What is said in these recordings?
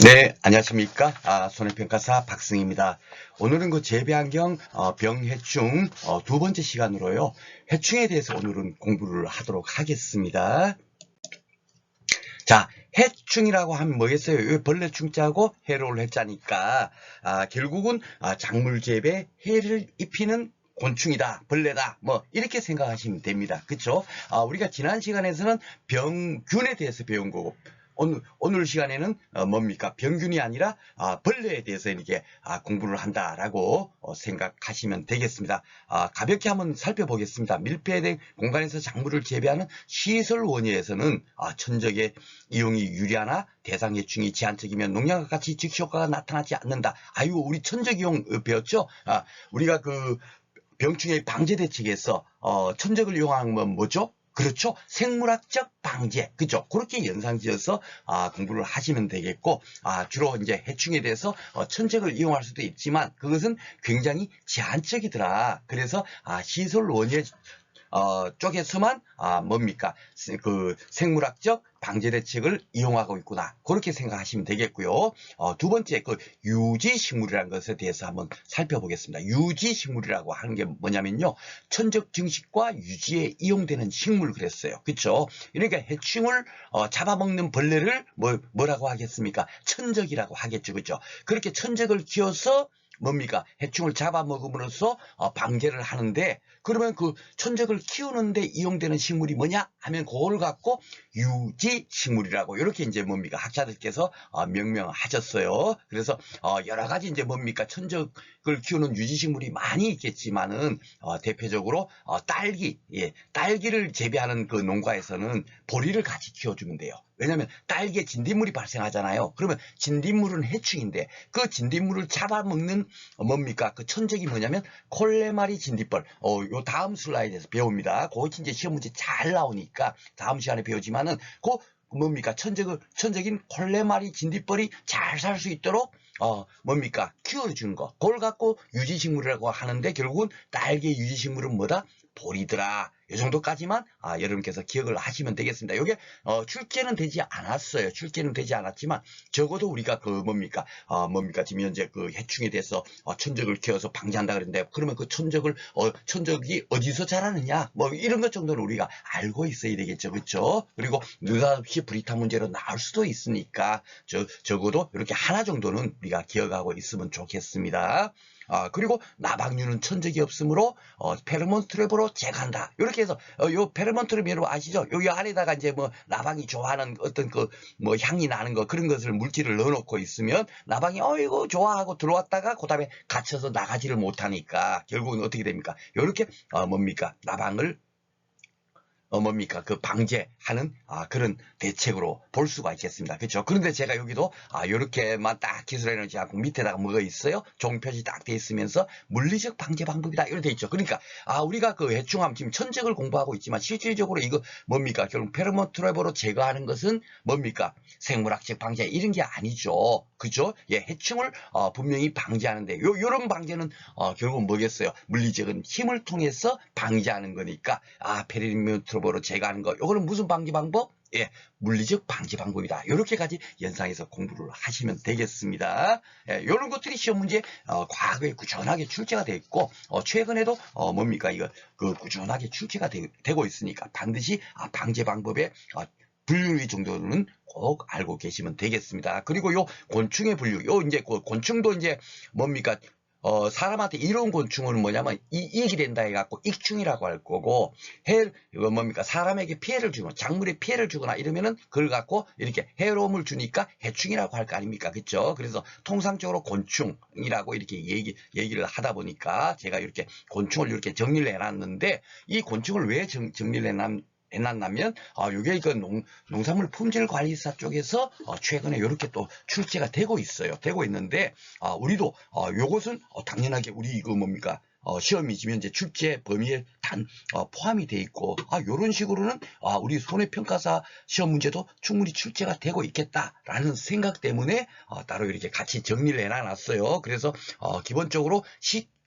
네, 안녕하십니까. 손해평가사 박승입니다. 오늘은 그 재배환경 병해충 두 번째 시간으로요. 해충에 대해서 오늘은 공부를 하도록 하겠습니다. 자, 해충이라고 하면 뭐겠어요? 이 벌레 충자하고 해로 올 해자니까 결국은 작물 재배에 해를 입히는 곤충이다, 벌레다, 뭐 이렇게 생각하시면 됩니다. 그렇죠? 우리가 지난 시간에서는 병균에 대해서 배운 거고 오늘 시간에는 뭡니까? 병균이 아니라 벌레에 대해서 이렇게 공부를 한다라고 생각하시면 되겠습니다. 가볍게 한번 살펴보겠습니다. 밀폐된 공간에서 작물을 재배하는 시설 원예에서는 천적의 이용이 유리하나 대상해충이 제한적이면 농약과 같이 즉시 효과가 나타나지 않는다. 아이고, 우리 천적이용 배웠죠? 우리가 그 병충해 방제 대책에서 천적을 이용하는 건 뭐죠? 그렇죠. 생물학적 방제. 그죠. 그렇게 연상지어서 공부를 하시면 되겠고, 주로 이제 해충에 대해서 천적을 이용할 수도 있지만 그것은 굉장히 제한적이더라. 그래서 시설 원예 쪽에서만 뭡니까? 그 생물학적 방제 대책을 이용하고 있구나. 그렇게 생각하시면 되겠고요. 두 번째, 그 유지식물이라는 것에 대해서 한번 살펴보겠습니다. 유지식물이라고 하는 게 뭐냐면요. 천적 증식과 유지에 이용되는 식물 그랬어요. 그렇죠? 그러니까 해충을 잡아먹는 벌레를 뭐라고 하겠습니까? 천적이라고 하겠죠. 그렇죠? 그렇게 천적을 키워서 뭡니까? 해충을 잡아먹음으로써 방제를 하는데, 그러면 그 천적을 키우는데 이용되는 식물이 뭐냐 하면 그걸 갖고 유지식물이라고 이렇게 이제 뭡니까? 학자들께서 명명하셨어요. 그래서 여러 가지 이제 뭡니까? 천적을 키우는 유지식물이 많이 있겠지만은 대표적으로 딸기, 딸기를 재배하는 그 농가에서는 보리를 같이 키워주면 돼요. 왜냐하면 딸기에 진딧물이 발생하잖아요. 그러면 진딧물은 해충인데 그 진딧물을 잡아먹는 뭡니까? 그 천적이 뭐냐면 콜레마리 진딧벌. 요 다음 슬라이드에서 배웁니다. 그거 이제 시험 문제 잘 나오니까 다음 시간에 배우지만은 그 뭡니까? 천적인 콜레마리 진딧벌이 잘 살 수 있도록 뭡니까? 키워주는 거. 그걸 갖고 유지식물이라고 하는데 결국은 딸기의 유지식물은 뭐다? 보리더라. 이 정도까지만 여러분께서 기억을 하시면 되겠습니다. 이게 출제는 되지 않았어요. 출제는 되지 않았지만 적어도 우리가 그 뭡니까 지금 현재 그 해충에 대해서 천적을 키워서 방지한다 그랬는데, 그러면 그 천적이 어디서 자라느냐 뭐 이런 것 정도는 우리가 알고 있어야 되겠죠. 그렇죠? 그리고 느닷없이 불이탄 문제로 나올 수도 있으니까 적어도 이렇게 하나 정도는 우리가 기억하고 있으면 좋겠습니다. 그리고 나방류는 천적이 없으므로 페로몬 트랩으로 제거한다. 이렇게 해서 요 페로몬 트랩 여러분 아시죠? 여기 안에다가 이제 뭐 나방이 좋아하는 어떤 그 뭐 향이 나는 거 그런 것을 물질을 넣어놓고 있으면 나방이 이거 좋아하고 들어왔다가 그다음에 갇혀서 나가지를 못하니까 결국은 어떻게 됩니까? 이렇게 뭡니까? 나방을 뭡니까? 그 방제하는 그런 대책으로 볼 수가 있겠습니다. 그렇죠? 그런데 제가 여기도 이렇게만 딱 기술해 놓지 않고 밑에다가 뭐가 있어요? 종표시 딱 돼 있으면서 물리적 방제 방법이다 이렇게 돼 있죠. 그러니까 우리가 그 해충함 지금 천적을 공부하고 있지만 실질적으로 이거 뭡니까? 결국 페로몬 트랩으로 제거하는 것은 뭡니까? 생물학적 방제 이런 게 아니죠. 그죠? 예, 해충을 분명히 방제하는데 요런 방제는 결국 뭐겠어요? 물리적인 힘을 통해서 방제하는 거니까 페로몬 트랩으로 제거하는 거 요거는 무슨 방제 방법? 예, 물리적 방지 방법이다. 이렇게까지 연상해서 공부를 하시면 되겠습니다. 예, 이런 것들이 시험 문제 과거에 꾸준하게 출제가 되어 있고 최근에도 뭡니까 이거 그 꾸준하게 출제가 되고 있으니까 반드시 방제 방법의 분류 정도는 꼭 알고 계시면 되겠습니다. 그리고 요 곤충의 분류, 요 이제 곤충도 이제 뭡니까? 사람한테 이로운 곤충은 뭐냐면 이익이 된다 해갖고 익충이라고 할 거고, 이거 뭡니까? 사람에게 피해를 주거나 작물에 피해를 주거나 이러면은 그걸 갖고 이렇게 해로움을 주니까 해충이라고 할 거 아닙니까? 그쵸? 그래서 통상적으로 곤충이라고 이렇게 얘기를 하다 보니까 제가 이렇게 곤충을 이렇게 정리를 해놨는데, 이 곤충을 왜 정리를 해놨냐면 이게 그 농산물 품질관리사 쪽에서 최근에 이렇게 또 출제가 되고 있어요. 되고 있는데 우리도 요것은 당연하게 우리 이거 뭡니까 시험이 지금 현재 출제 범위에 포함이 돼 있고 요런 식으로는 우리 손해평가사 시험 문제도 충분히 출제가 되고 있겠다라는 생각 때문에 따로 이렇게 같이 정리를 해놨어요. 그래서 기본적으로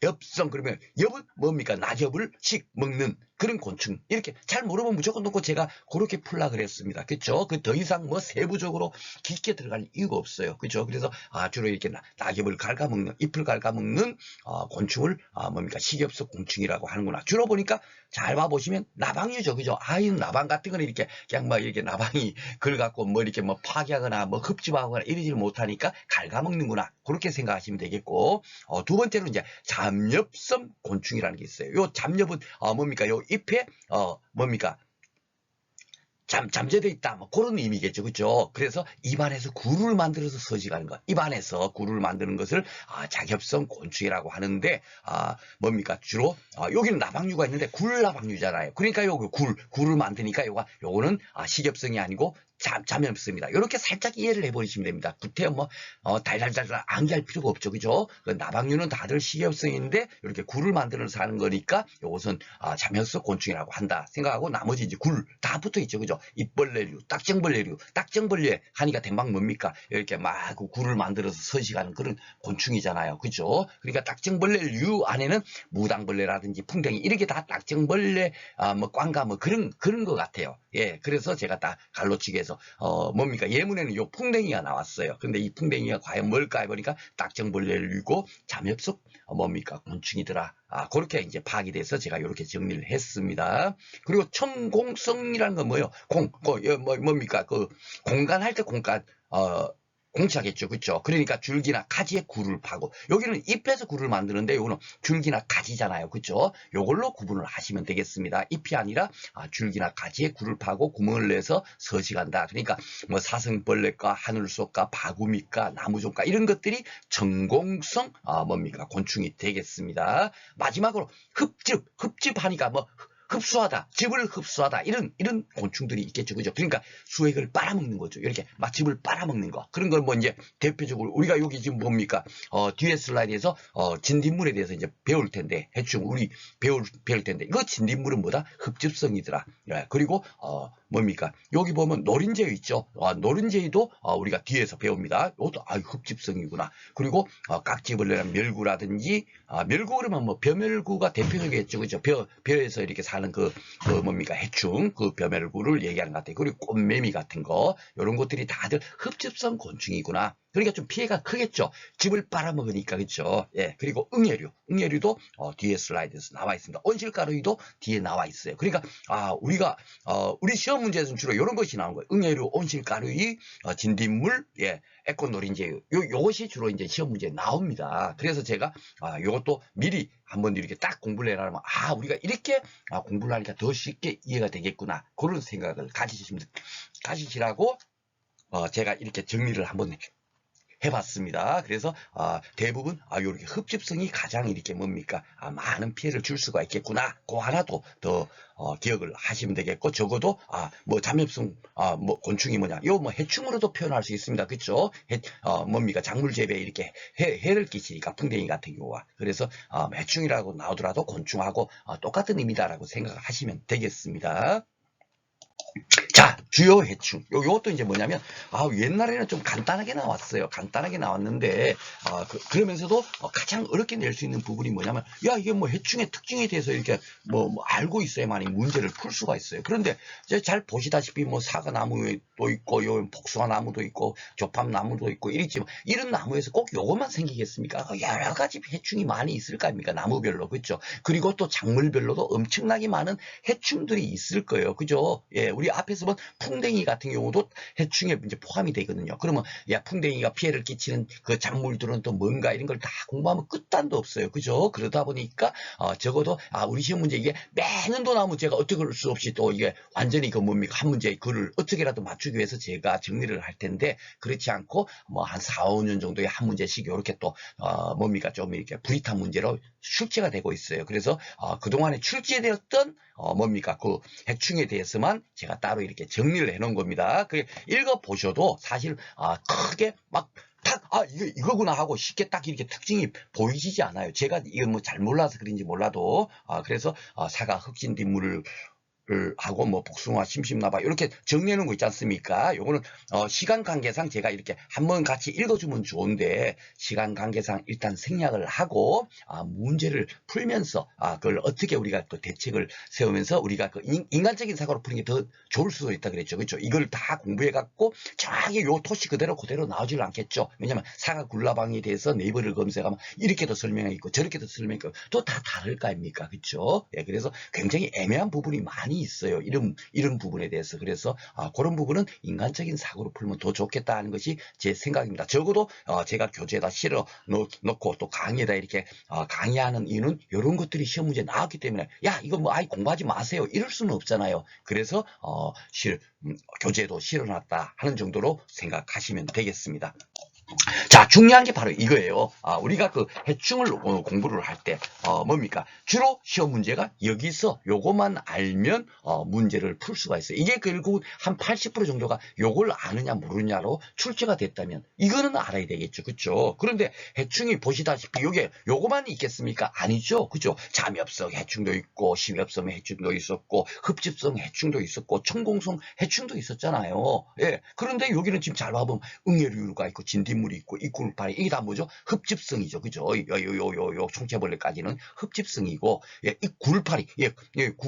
자엽성 그러면 엽은 뭡니까? 낙엽을 씩 먹는 그런 곤충. 이렇게 잘 모르면 무조건 놓고 제가 그렇게 풀라 그랬습니다. 그렇죠? 그 더 이상 뭐 세부적으로 깊게 들어갈 이유가 없어요. 그렇죠? 그래서 주로 이렇게 낙엽을 갉아먹는 잎을 갉아먹는 곤충을 뭡니까? 식엽성 곤충이라고 하는구나. 주로 보니까 잘 봐보시면 나방류죠. 그죠? 이 나방 같은 거는 이렇게 그냥 막 이렇게 나방이 걸 갖고 뭐 이렇게 뭐 파괴하거나 뭐 흡집하거나 이러지를 못하니까 갉아먹는구나. 그렇게 생각하시면 되겠고, 두 번째로 이제 잡엽성 곤충이라는 게 있어요. 요 잡엽은 뭡니까? 요 잎에 뭡니까? 잠재되어 있다. 뭐 그런 의미겠죠. 그죠? 그래서 입안에서 구를 만들어서 서식하는 것. 입안에서 구를 만드는 것을 자엽성 곤충이라고 하는데 뭡니까? 주로 여기는 나방류가 있는데 굴나방류잖아요. 그러니까 요거 굴을 만드니까 요거는 식엽성이 아니고 잠엽성입니다. 이렇게 살짝 이해를 해버리시면 됩니다. 구태여 뭐 달달달달 암기할 필요가 없죠. 그죠? 나방류는 다들 식엽성인데 이렇게 굴을 만들어서 하는 거니까 이것은 잠엽성 곤충이라고 한다 생각하고 나머지 이제 굴 다 붙어 있죠. 그죠? 잎벌레류, 딱정벌레류, 딱정벌레 하니까 대박 뭡니까? 이렇게 막 굴을 만들어서 서식하는 그런 곤충이잖아요. 그죠? 그러니까 딱정벌레류 안에는 무당벌레라든지 풍뎅이 이렇게 다 딱정벌레 뭐 꽝가 뭐 그런 것 같아요. 예, 그래서 제가 딱 갈로치기 해서 뭡니까? 예문에는 요 풍뎅이가 나왔어요. 근데 이 풍뎅이가 과연 뭘까 해보니까 딱정벌레류고 잠엽성 뭡니까? 곤충이더라. 그렇게 이제 파악이 돼서 제가 이렇게 정리를 했습니다. 그리고 청공성이라는 건 뭐예요? 뭡니까? 그 공간할 때 공차겠죠. 그렇죠? 그러니까 줄기나 가지에 굴을 파고 여기는 잎에서 굴을 만드는데 요거는 줄기나 가지잖아요. 그렇죠? 요걸로 구분을 하시면 되겠습니다. 잎이 아니라 줄기나 가지에 굴을 파고 구멍을 내서 서식한다. 그러니까 뭐 사슴벌레과 하늘소과 바구미과 나무종과 이런 것들이 전공성 뭡니까? 곤충이 되겠습니다. 마지막으로 흡집하니까 뭐 흡수하다, 즙을 흡수하다 이런 곤충들이 있겠죠. 그죠? 그러니까 수액을 빨아먹는 거죠. 이렇게 막 즙을 빨아먹는 거. 그런 걸 뭐 이제 대표적으로 우리가 여기 지금 뭡니까? 뒤에 슬라이드에서 진딧물에 대해서 이제 배울 텐데 해충 우리 배울 텐데 이거 진딧물은 뭐다? 흡집성이더라. 그리고 뭡니까? 여기 보면 노린재유 있죠. 노린재유도 우리가 뒤에서 배웁니다. 이것도 흡집성이구나. 그리고 깍지벌레나 멸구라든지 멸구 그러면 뭐 벼멸구가 대표적이겠죠. 그죠? 벼에서 이렇게 사는 그 뭡니까? 해충 그 벼멸구를 얘기하는 것 같아요. 그리고 꽃매미 같은 거 이런 것들이 다들 흡집성 곤충이구나. 그러니까 좀 피해가 크겠죠. 즙을 빨아먹으니까. 그렇죠. 예. 그리고 응애류도 뒤에 슬라이드에서 나와 있습니다. 온실가루이도 뒤에 나와 있어요. 그러니까 우리가 우리 시험 문제에서는 주로 이런 것이 나온 거예요. 응애류, 온실가루이, 진딧물, 예, 에코노린재유. 요것이 주로 이제 시험 문제에 나옵니다. 그래서 제가 요것도 미리 한번 이렇게 딱 공부를 해라면 우리가 이렇게 공부를 하니까 더 쉽게 이해가 되겠구나. 그런 생각을 가지시라고 제가 이렇게 정리를 한번 해봤습니다. 그래서 대부분 이렇게 흡집성이 가장 이렇게 뭡니까? 많은 피해를 줄 수가 있겠구나. 그 하나도 더 기억을 하시면 되겠고 적어도 뭐 잠엽성 뭐 곤충이 뭐냐? 요 뭐 해충으로도 표현할 수 있습니다. 그렇죠? 뭡니까? 작물 재배에 이렇게 해를 끼치니까 풍뎅이 같은 경우가. 그래서 해충이라고 나오더라도 곤충하고 똑같은 의미다라고 생각하시면 되겠습니다. 자, 주요 해충. 요것도 이제 뭐냐면, 옛날에는 좀 간단하게 나왔어요. 간단하게 나왔는데, 그러면서도 가장 어렵게 낼 수 있는 부분이 뭐냐면, 이게 뭐 해충의 특징에 대해서 이렇게 뭐 알고 있어야만이 문제를 풀 수가 있어요. 그런데 이제 잘 보시다시피 뭐 사과나무도 있고, 요 복숭아나무도 있고, 조팝나무도 있고, 이랬지만, 이런 나무에서 꼭 요것만 생기겠습니까? 여러 가지 해충이 많이 있을 거 아닙니까? 나무별로. 그죠? 그리고 또 작물별로도 엄청나게 많은 해충들이 있을 거예요. 그죠? 예, 우리 앞에서 본 풍뎅이 같은 경우도 해충에 이제 포함이 되거든요. 그러면 풍뎅이가 피해를 끼치는 그 작물들은 또 뭔가 이런 걸 다 공부하면 끝단도 없어요. 그죠? 그러다 보니까 적어도 우리 시험 문제 이게 매년도 나오면 제가 어떻게 할 수 없이 또 이게 완전히 그 뭡니까 한 문제의 글을 어떻게라도 맞추기 위해서 제가 정리를 할 텐데 그렇지 않고 뭐 한 4, 5년 정도의 한 문제씩 이렇게 또 뭡니까 좀 이렇게 불이탄 문제로 출제가 되고 있어요. 그래서 그동안에 출제되었던 뭡니까 그 해충에 대해서만 제가 따로 이렇게 정리를 해놓은 겁니다. 그 읽어보셔도 사실 크게 막 이거구나 하고 쉽게 딱 이렇게 특징이 보이시지 않아요. 제가 이거 뭐 잘 몰라서 그런지 몰라도 그래서 사과 흑진딧물을 하고 뭐 복숭아, 심심나바 이렇게 정리해놓은 거 있지 않습니까? 요거는 시간 관계상 제가 이렇게 한번 같이 읽어주면 좋은데 시간 관계상 일단 생략을 하고 문제를 풀면서 그걸 어떻게 우리가 또 대책을 세우면서 우리가 그 인간적인 사고로 푸는 게 더 좋을 수도 있다 그랬죠. 그렇죠? 이걸 다 공부해갖고 정확하게 요 토시 그대로 나오지를 않겠죠. 왜냐면 사과 굴라방에 대해서 네이버를 검색하면 이렇게도 설명이 있고 저렇게도 설명이 있고 또 다 다를 거 아닙니까? 그렇죠? 예, 그래서 굉장히 애매한 부분이 많이 있어요. 이런 부분에 대해서. 그래서 그런 부분은 인간적인 사고로 풀면 더 좋겠다는 것이 제 생각입니다. 적어도 제가 교재에다 실어 놓고 또 강의에다 이렇게 강의하는 이유는 이런 것들이 시험 문제에 나왔기 때문에 야 이거 뭐 아예 공부하지 마세요 이럴 수는 없잖아요. 그래서 교재에도 실어놨다 하는 정도로 생각하시면 되겠습니다. 자, 중요한 게 바로 이거예요. 우리가 그 해충을 공부를 할 때, 뭡니까? 주로 시험 문제가 여기서 요것만 알면, 문제를 풀 수가 있어요. 이게 결국 한 80% 정도가 요걸 아느냐 모르냐로 출제가 됐다면, 이거는 알아야 되겠죠. 그쵸? 그런데 해충이 보시다시피 요거만 있겠습니까? 아니죠. 그죠? 잠엽성 해충도 있고, 심엽성 해충도 있었고, 흡집성 해충도 있었고, 천공성 해충도 있었잖아요. 예. 그런데 여기는 지금 잘 봐보면 응애류가 있고, 진딧물이 있고, 이꿀파리, 이게 다 뭐죠? 흡집성이죠. 그죠? 요 총체벌레까지는 흡집성이고, 예, 이 굴파리,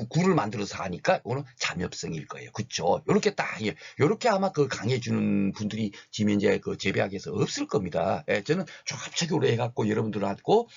굴을 만들어서 하니까, 이거는 잠엽성일 거예요. 그쵸? 요렇게 딱, 요렇게 아마 그 강해주는 분들이 지금 이제 그 재배학에서 없을 겁니다. 예, 저는 종합적으로 해갖고 여러분들하고,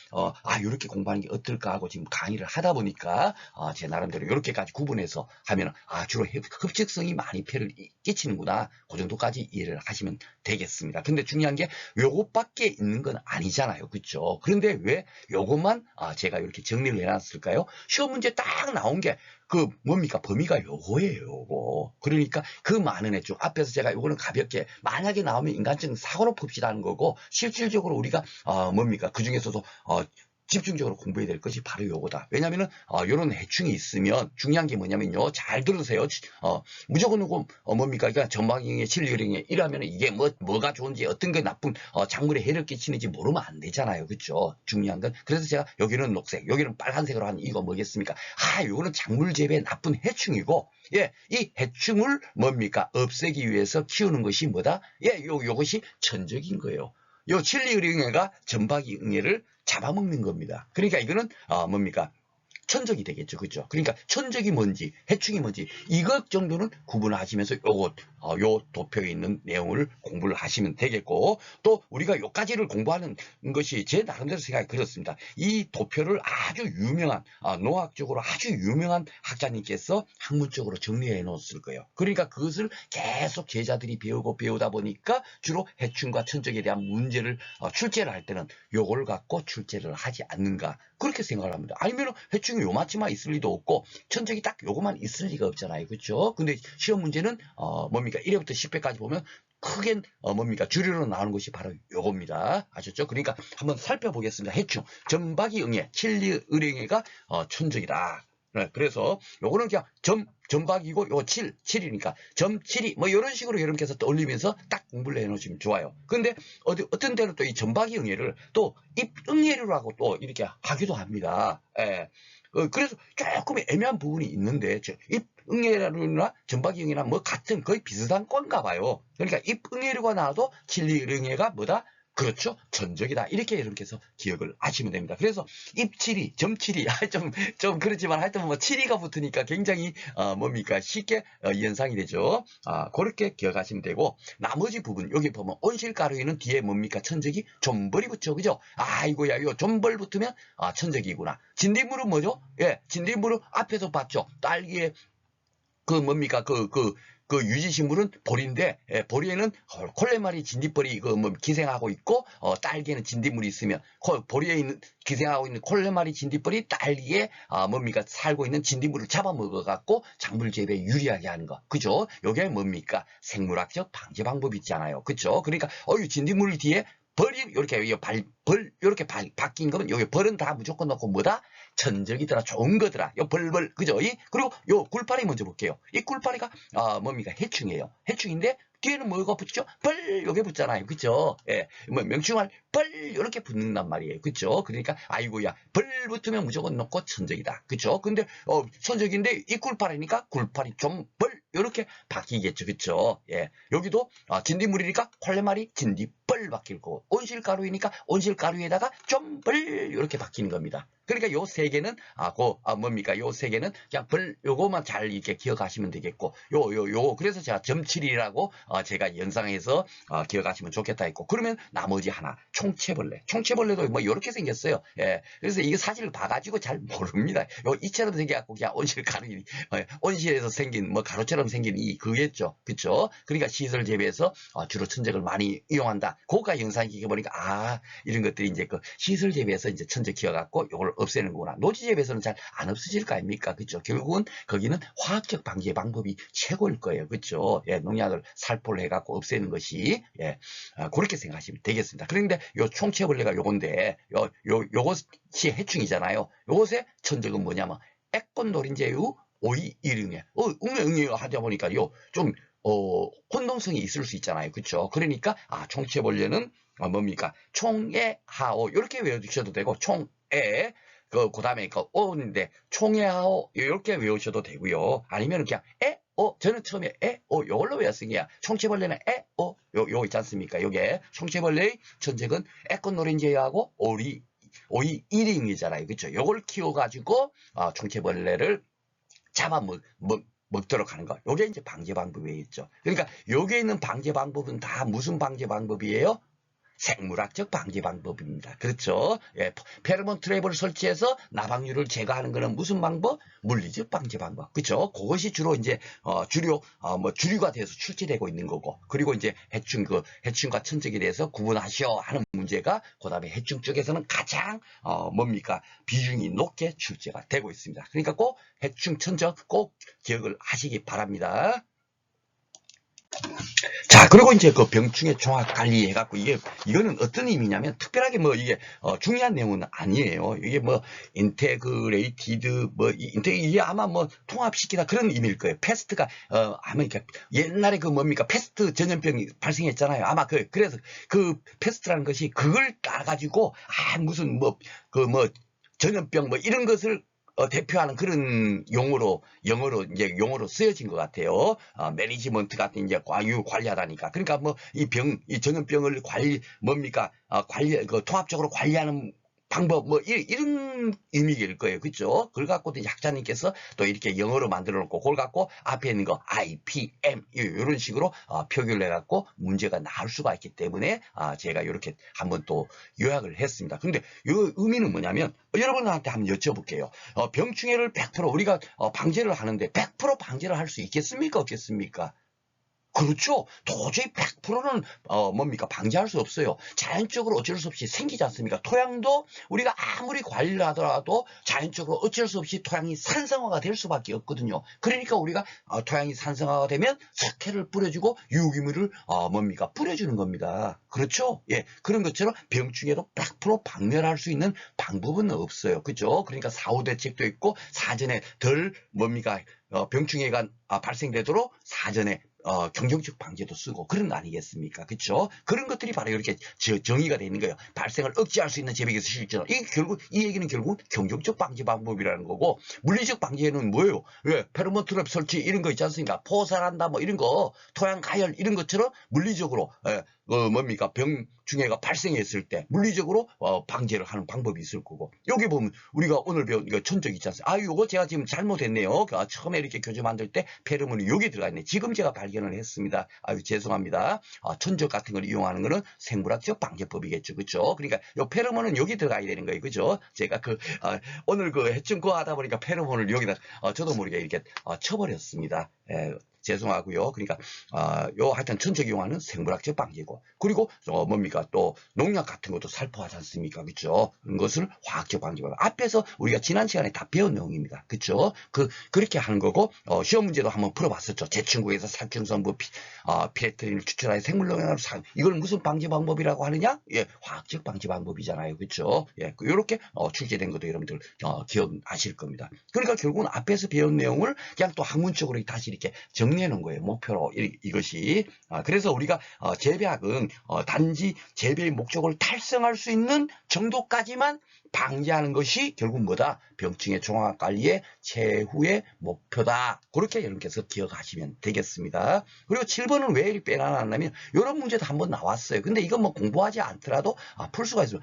요렇게 공부하는 게 어떨까 하고 지금 강의를 하다 보니까, 제 나름대로 요렇게까지 구분해서 하면은, 주로 흡집성이 많이 폐를 끼치는구나. 그 정도까지 이해를 하시면 되겠습니다. 근데 중요한 게 요것밖에 있는 건 아니잖아요. 그렇죠? 그런데 왜 요것만 제가 이렇게 정리를 해놨을까요? 시험 문제 딱 나온 게 그 뭡니까? 범위가 요거예요. 요거. 그러니까 그 많은 해충 앞에서 제가 요거는 가볍게 만약에 나오면 인간적인 사고로 풉시다는 거고 실질적으로 우리가 뭡니까? 그 중에서도 집중적으로 공부해야 될 것이 바로 요거다. 왜냐면은 요런 해충이 있으면 중요한 게 뭐냐면요. 잘 들으세요. 무조건 요거 뭡니까? 그러니까 전방위에 진리령에 이러면 이게 뭐가 좋은지 어떤 게 나쁜 작물에 해를 끼치는지 모르면 안 되잖아요. 그렇죠? 중요한 건 그래서 제가 여기는 녹색, 여기는 빨간색으로 한 이거 뭐겠습니까? 요거는 작물 재배에 나쁜 해충이고 예, 이 해충을 뭡니까? 없애기 위해서 키우는 것이 뭐다? 예, 요것이 천적인 거예요. 요 진리의령해가 전박이 응애를 잡아먹는 겁니다. 그러니까 이거는 뭡니까? 천적이 되겠죠. 그죠? 그러니까 천적이 뭔지 해충이 뭔지 이것 정도는 구분하시면서 요 도표에 있는 내용을 공부를 하시면 되겠고 또 우리가 요까지를 공부하는 것이 제 나름대로 생각이 그렇습니다. 이 도표를 아주 유명한 농학적으로 아주 유명한 학자님께서 학문적으로 정리해 놓았을 거예요. 그러니까 그것을 계속 제자들이 배우다 보니까 주로 해충과 천적에 대한 문제를 출제를 할 때는 요걸 갖고 출제를 하지 않는가 그렇게 생각을 합니다. 아니면 해충이 요만치만 있을 리도 없고 천적이 딱 요거만 있을 리가 없잖아요. 그렇죠? 근데 시험 문제는 뭡니까? 1회부터 10회까지 보면 크게 뭡니까? 주류로 나오는 것이 바로 요겁니다. 아셨죠? 그러니까 한번 살펴보겠습니다. 해충, 전박이 응애, 칠리의령애가 천적이다. 네, 그래서 요거는 그냥 전박이고 요 7이니까 점7이 뭐 이런 식으로 여러분께서 떠올리면서 딱 공부를 해놓으시면 좋아요. 근데 어떤 데는 또 이 전박이 응애를 또 입응애류라고 또 이렇게 하기도 합니다. 예. 그래서 조금 애매한 부분이 있는데 입응애류나 전박이응애나 뭐 같은 거의 비슷한 건가 봐요. 그러니까 입응애류가 나와도 칠리응애가 뭐다? 그렇죠. 천적이다. 이렇게 여러분께서 기억을 하시면 됩니다. 그래서 입칠이, 점칠이, 좀 그렇지만 하여튼 뭐 칠이가 붙으니까 굉장히, 뭡니까, 쉽게 연상이 되죠. 그렇게 기억하시면 되고, 나머지 부분, 여기 보면 온실가루에는 뒤에 뭡니까, 천적이 존벌이 붙죠. 그죠? 아이고야, 이거 존벌 붙으면, 천적이구나. 진딧물은 뭐죠? 예, 진딧물은 앞에서 봤죠. 딸기에, 뭡니까, 그 유지식물은 보리인데 보리에는 콜레마리 진딧벌이 기생하고 있고 딸기에는 진딧물이 있으면 보리에 있는 기생하고 있는 콜레마리 진딧벌이 딸기에 뭡니까 살고 있는 진딧물을 잡아먹어 갖고 작물 재배에 유리하게 하는 거 그죠? 요게 뭡니까 생물학적 방제 방법이 있잖아요. 그죠? 그러니까 진딧물 뒤에 벌이 이렇게 이렇게 바뀐 거면 여기 벌은 다 무조건 넣고 뭐다? 천적이더라, 좋은 거더라. 요 벌, 그죠? 그리고 요 굴파리 먼저 볼게요. 이 굴파리가 뭡니까? 해충이에요. 해충인데 뒤에는 뭐가 붙죠? 벌 요게 붙잖아요. 그쵸? 예. 뭐 명칭할 벌 이렇게 붙는단 말이에요. 그쵸? 그러니까 아이고야 벌 붙으면 무조건 놓고 천적이다. 그쵸? 근데 천적인데 이 굴팔이니까 굴팔이 좀 벌 이렇게 바뀌겠죠. 그쵸? 예. 여기도 진딧물이니까 콜레말이 진딧벌 바뀔 거고 온실가루이니까 온실가루에다가 좀벌 이렇게 바뀌는 겁니다. 그러니까 요 세 개는 뭡니까? 요 세 개는 그냥 요거만 잘 이렇게 기억하시면 되겠고 그래서 제가 점칠이라고 제가 영상에서 기억하시면 좋겠다 했고 그러면 나머지 하나 총체벌레도 뭐 이렇게 생겼어요. 예. 그래서 이거 사진을 봐가지고 잘 모릅니다. 이처럼 생겨갖고 그냥 온실에서 생긴 뭐 가루처럼 생긴 그겠죠. 그쵸? 그러니까 시설 재배에서 주로 천적을 많이 이용한다. 고가 영상 기억해보니까 이런 것들이 이제 그 시설 재배에서 이제 천적 키워갖고 요걸 없애는구나. 노지 재배에서는 잘 안 없어질 거 아닙니까? 그쵸? 결국은 거기는 화학적 방제 방법이 최고일 거예요. 그쵸? 예, 농약을 살포를 해갖고 없애는 것이, 예, 그렇게 생각하시면 되겠습니다. 그런데 요 총체벌레가 요건데, 요것이 해충이잖아요. 요것의 천적은 뭐냐면, 애꽃노린재유 오이 일응에, 응애 하다 보니까요, 좀, 혼동성이 있을 수 있잖아요. 그쵸? 그러니까, 총체벌레는 뭡니까? 총애 하오. 이렇게 외워두셔도 되고, 총애, 그 다음에 오인데, 총애 하오. 이렇게 외우셔도 되고요. 아니면 그냥, 저는 처음에 요걸로 외웠으니까, 총체벌레는 요 있지 않습니까? 요게, 총체벌레의 천적은 애꽃노린재하고 오이 1인이잖아요. 그쵸? 요걸 키워가지고, 총체벌레를 잡아 먹도록 하는 거. 요게 이제 방제 방법이 있죠. 그러니까 요게 있는 방제 방법은 다 무슨 방제 방법이에요? 생물학적 방제 방법입니다. 그렇죠? 예, 페로몬 트랩을 설치해서 나방류를 제거하는 것은 무슨 방법? 물리적 방제 방법. 그렇죠? 그것이 주로 이제 주류가 돼서 출제되고 있는 거고. 그리고 이제 해충과 천적에 대해서 구분하시오 하는 문제가 그다음에 해충 쪽에서는 가장 비중이 높게 출제가 되고 있습니다. 그러니까 꼭 해충 천적 꼭 기억을 하시기 바랍니다. 자, 그리고 이제 그 병충해 종합 관리 해갖고 이거는 어떤 의미냐면 특별하게 이게 중요한 내용은 아니에요. 이게 인테그레이티드 이게 아마 통합시키다 그런 의미일 거예요. 패스트가 아마 이렇게 옛날에 패스트 전염병이 발생했잖아요. 아마 그래서 그 패스트라는 것이 그걸 따가지고 무슨 전염병 이런 것을 대표하는 그런 영어로 쓰여진 것 같아요. 매니지먼트 같은 이제 관리하다니까. 그러니까 이 전염병을 통합적으로 관리하는 방법 이런 의미일 거예요. 그렇죠? 그걸 갖고 약자님께서 또 이렇게 영어로 만들어 놓고 그걸 갖고 앞에 있는 거 IPM 이런 식으로 표기를 해 갖고 문제가 나올 수가 있기 때문에 제가 이렇게 한번 또 요약을 했습니다. 근데 이 의미는 뭐냐면 여러분한테 한번 여쭤볼게요. 병충해를 100% 우리가 방제를 하는데 100% 방제를 할 수 있겠습니까? 없겠습니까? 그렇죠. 도저히 100%는 방지할 수 없어요. 자연적으로 어쩔 수 없이 생기지 않습니까? 토양도 우리가 아무리 관리를 하더라도 자연적으로 어쩔 수 없이 토양이 산성화가 될 수밖에 없거든요. 그러니까 우리가 토양이 산성화가 되면 석회를 뿌려주고 유기물을 뿌려주는 겁니다. 그렇죠? 예, 그런 것처럼 병충해도 100% 박멸할 수 있는 방법은 없어요. 그렇죠? 그러니까 사후 대책도 있고 사전에 병충해가 발생되도록 사전에 경정적 방제도 쓰고 그런 거 아니겠습니까? 그쵸? 그런 것들이 바로 이렇게 정의가 되어 있는 거예요. 발생을 억제할 수 있는 재배기에서 실전. 이 얘기는 결국 경정적 방제 방법이라는 거고, 물리적 방제는 뭐예요? 왜? 페로몬 트랩 설치 이런 거 있지 않습니까? 포살한다 이런 거, 토양 가열 이런 것처럼 물리적으로 병충해가 발생했을 때 물리적으로 방제를 하는 방법이 있을 거고, 여기 보면 우리가 오늘 배운 이거 천적 있지 않습니까? 요거 제가 지금 잘못했네요. 처음에 이렇게 교재 만들 때 페로몬이 여기 들어가 있네. 지금 제가 발견을 했습니다. 죄송합니다. 천적 같은 걸 이용하는 거는 생물학적 방제법이겠죠. 그죠? 그러니까 요 페로몬은 여기 들어가야 되는 거예요. 그죠? 제가 오늘 해충 거 하다 보니까 페로몬을 여기다 저도 모르게 이렇게 쳐버렸습니다. 죄송하고요. 그러니까 하여튼 천적 이용하는 생물학적 방제고, 그리고 또 농약 같은 것도 살포하지 않습니까? 그렇죠? 그런 것을 화학적 방제고, 앞에서 우리가 지난 시간에 다 배운 내용입니다. 그렇죠? 그렇게 하는 거고, 시험 문제도 한번 풀어봤었죠. 제충국에서 살균성분 피레트린을 추출하여 생물농약으로 이걸 무슨 방제 방법이라고 하느냐? 예, 화학적 방제 방법이잖아요. 그렇죠? 예, 이렇게 출제된 것도 여러분들 기억하실 겁니다. 그러니까 결국은 앞에서 배운 내용을 그냥 또 학문적으로 다시 이렇게 정리해놓은 거예요. 목표로 이것이. 그래서 우리가 재배학은 단지 재배의 목적을 달성할 수 있는 정도까지만 방지하는 것이 결국 뭐다? 병충해 종합관리의 최후의 목표다. 그렇게 여러분께서 기억하시면 되겠습니다. 그리고 7번은 왜 이렇게 빼놔놨냐면 이런 문제도 한번 나왔어요. 근데 이건 뭐 공부하지 않더라도 풀 수가 있어요.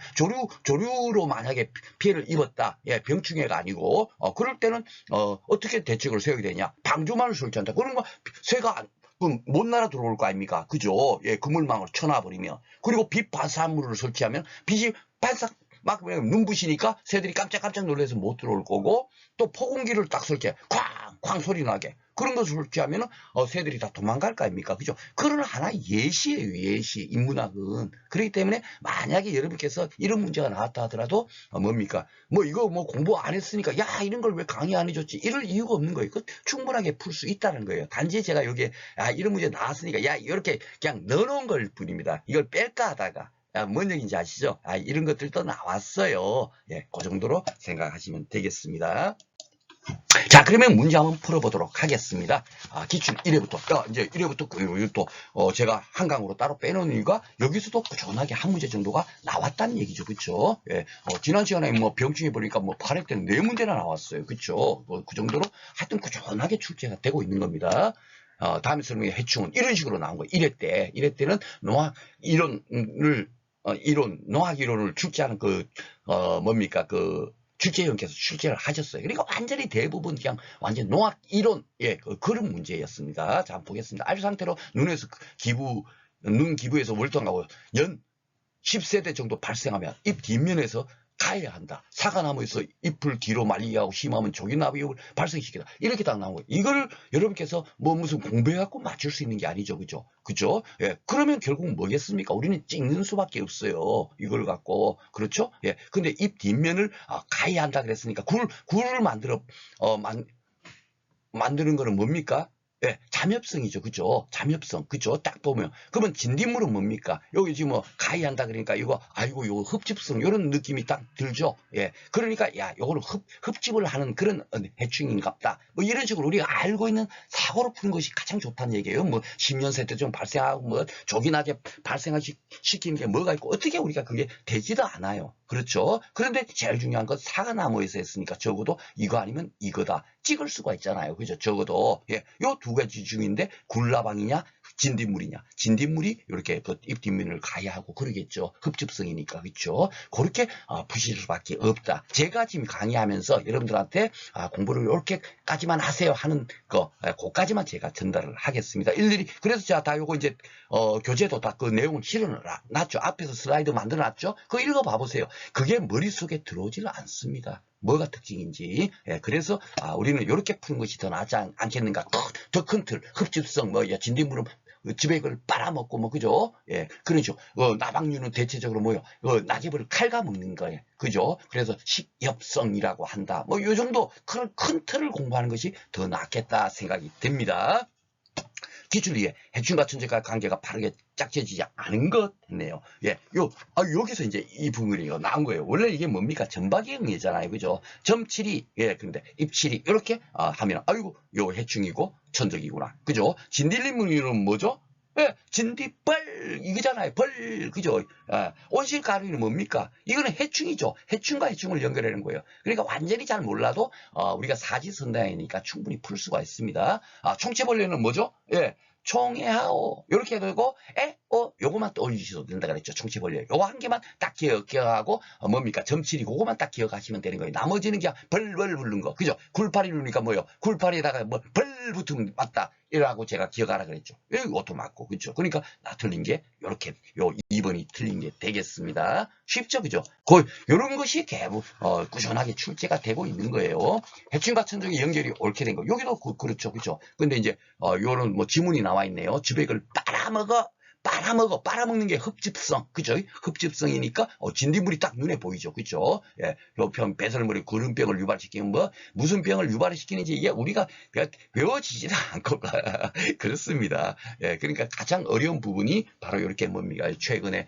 조류로 만약에 피해를 입었다. 예, 병충해가 아니고 그럴 때는 어떻게 대책을 세워야 되냐? 방조망을 설치한다. 그런 거 새가 못 날아 들어올 거 아닙니까? 그죠? 예, 그물망을 쳐놔버리면. 그리고 빛 반사물을 설치하면 빛이 반사 막 눈부시니까 새들이 깜짝깜짝 놀라서 못 들어올 거고, 또 포공기를 딱 설치해 쾅쾅 소리 나게 그런 것을 설치하면 새들이 다 도망갈 거 아닙니까? 그죠? 그런 하나의 예시예요. 예시. 인문학은. 그렇기 때문에 만약에 여러분께서 이런 문제가 나왔다 하더라도 뭡니까? 뭐 이거 뭐 공부 안 했으니까 야 이런 걸 왜 강의 안 해줬지? 이럴 이유가 없는 거예요. 그 충분하게 풀 수 있다는 거예요. 단지 제가 여기에 이런 문제 나왔으니까 야 이렇게 그냥 넣어놓은 걸 뿐입니다. 이걸 뺄까 하다가 뭔 얘기인지 아시죠? 이런 것들도 나왔어요. 예, 그 정도로 생각하시면 되겠습니다. 자, 그러면 문제 한번 풀어보도록 하겠습니다. 기출 1회부터, 이제 1회부터 또, 제가 한강으로 따로 빼놓은 이유가 여기서도 꾸준하게 한 문제 정도가 나왔다는 얘기죠. 그쵸? 예, 지난 시간에 뭐 병충해 보니까 뭐 8회 때는 4문제나 나왔어요. 그쵸? 그 정도로 하여튼 꾸준하게 출제가 되고 있는 겁니다. 다음에 설명에 해충은 이런 식으로 나온 거예요. 1회 때는 농학 이론을, 농학 이론을 출제하는 뭡니까? 출제위원께서 출제를 하셨어요. 그러니까 완전히 대부분 그냥 완전 농학 이론, 예, 그런 문제였습니다. 자, 한번 보겠습니다. 알 상태로 눈 기부에서 월등하고 연 10세대 정도 발생하면 잎 뒷면에서 가야 한다. 사과나무에서 잎을 뒤로 말리게 하고 심하면 조기나비를 발생시키다. 이렇게 딱 나온 거예요. 이걸 여러분께서 뭐 무슨 공부해갖고 맞출 수 있는 게 아니죠. 그죠? 그죠? 예. 그러면 결국 뭐겠습니까? 우리는 찍는 수밖에 없어요. 이걸 갖고. 그렇죠? 예. 근데 잎 뒷면을 가야 한다 그랬으니까 굴을 만드는 거는 뭡니까? 예, 잠엽성이죠. 그죠? 잠엽성. 그죠? 딱 보면. 그러면 진딧물은 뭡니까? 여기 지금 뭐 가위한다 그러니까 이거, 아이고, 요거 흡집성, 이런 느낌이 딱 들죠? 예. 그러니까, 야, 요거는 흡집을 하는 그런 해충인갑다. 뭐 이런 식으로 우리가 알고 있는 사고로 푸는 것이 가장 좋다는 얘기예요. 뭐, 10년 세대좀 발생하고, 뭐, 조기나게 발생시키는 게 뭐가 있고, 어떻게 우리가 그게 되지도 않아요. 그렇죠? 그런데 제일 중요한 건 사과나무에서 했으니까 적어도 이거 아니면 이거다. 찍을 수가 있잖아요. 그죠? 적어도. 예. 요 두 가지 중인데 굴라방이냐 진딧물이냐. 진딧물이 이렇게 잎 뒷면을 가야 하고 그러겠죠. 흡집성이니까. 그렇죠? 그렇게 푸실 수밖에 없다. 제가 지금 강의하면서 여러분들한테 공부를 이렇게까지만 하세요 하는 그까지만 제가 전달을 하겠습니다. 일일이. 그래서 제가 다 요거 이제 교재도 다 그 내용을 실어놨죠. 앞에서 슬라이드 만들어놨죠. 그거 읽어봐 보세요. 그게 머릿속에 들어오질 않습니다. 뭐가 특징인지. 예, 그래서 우리는 이렇게 푸는 것이 더 낫지 않겠는가. 더 큰 틀, 흡집성, 진딧물은 지백을 빨아먹고 그죠? 예, 그러죠. 나방류는 대체적으로 낙엽을 갉아먹는 거예요. 그죠? 그래서 식엽성이라고 한다. 요 정도 큰 틀을 공부하는 것이 더 낫겠다 생각이 됩니다. 기출 2에 해충과 천적과 관계가 바르게 짝져지지 않은 것 했네요. 예, 여기서 이제 이 부분이 나온 거예요. 원래 이게 뭡니까? 점박이형이잖아요. 그죠? 점칠이, 예, 근데 입칠이, 이렇게 하면, 아이고, 요 해충이고 천적이구나. 그죠? 진딧물은 뭐죠? 예, 진딧벌, 이거잖아요. 벌, 그죠? 온실가루는 뭡니까? 이거는 해충이죠. 해충과 해충을 연결하는 거예요. 그러니까 완전히 잘 몰라도, 우리가 사지선다이니까 충분히 풀 수가 있습니다. 총체벌레는 뭐죠? 예. 총애하오. 이렇게 해가지고, 요거만 떠올리셔도 된다 그랬죠. 총체벌레. 요거 한 개만 딱 기억하고, 뭡니까? 점칠이 그거만 딱 기억하시면 되는 거예요. 나머지는 그냥 벌벌 부른 거. 그죠? 굴파리 누르니까 뭐요? 굴파리에다가 벌 붙으면 맞다. 이라고 제가 기억하라 그랬죠. 이것도 맞고. 그죠? 그러니까, 틀린 게, 요렇게, 요 2번이 틀린 게 되겠습니다. 쉽죠? 그죠? 요런 것이 꾸준하게 출제가 되고 있는 거예요. 해충과 천적의 연결이 옳게 된 거. 여기도 그렇죠. 그죠? 근데 이제, 요런 지문이 나와 있네요. 지백을 빨아먹는 게 흡집성. 그죠? 흡집성이니까, 진딧물이 딱 눈에 보이죠. 그죠? 예, 배설물이 구름병을 유발시키는 무슨 병을 유발시키는지 이게 우리가 배워지지도 않고, 그렇습니다. 예, 그러니까 가장 어려운 부분이 바로 이렇게 뭡니까? 최근에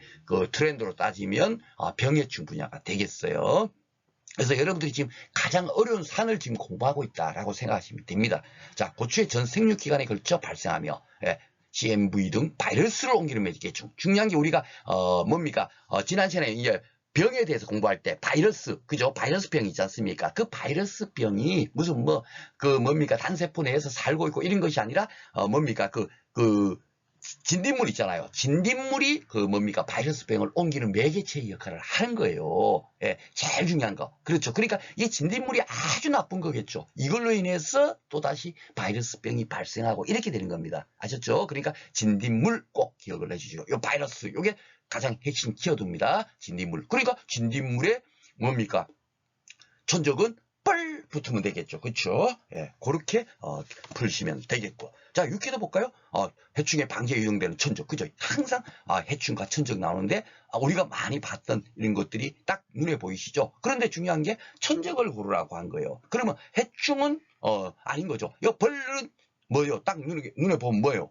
트렌드로 따지면, 병해충 분야가 되겠어요. 그래서 여러분들이 지금 가장 어려운 산을 지금 공부하고 있다라고 생각하시면 됩니다. 자, 고추의 전 생육기관에 걸쳐 발생하며 CMV 등 바이러스를 옮기는 매개중. 중요한 게 우리가 뭡니까? 지난 시간에 이제 병에 대해서 공부할 때 바이러스, 그죠? 바이러스 병이 있지 않습니까? 그 바이러스 병이 무슨 뭡니까? 단세포 내에서 살고 있고 이런 것이 아니라 뭡니까? 진딧물 있잖아요. 진딧물이 뭡니까? 바이러스 병을 옮기는 매개체의 역할을 하는 거예요. 예, 제일 중요한 거. 그렇죠. 그러니까 이 진딧물이 아주 나쁜 거겠죠. 이걸로 인해서 또다시 바이러스 병이 발생하고 이렇게 되는 겁니다. 아셨죠? 그러니까 진딧물 꼭 기억을 해주시고, 이 바이러스, 이게 가장 핵심 키워드입니다. 진딧물. 그러니까 진딧물에 뭡니까? 천적은 뻘 붙으면 되겠죠. 그렇죠? 예, 그렇게 풀시면 되겠고. 자, 육회도 볼까요? 해충의 방지에 유용되는 천적. 그죠? 항상 해충과 천적 나오는데 우리가 많이 봤던 이런 것들이 딱 눈에 보이시죠? 그런데 중요한 게 천적을 고르라고 한 거예요. 그러면 해충은 아닌 거죠. 이 벌은 뭐예요? 딱 눈에 보면 뭐예요?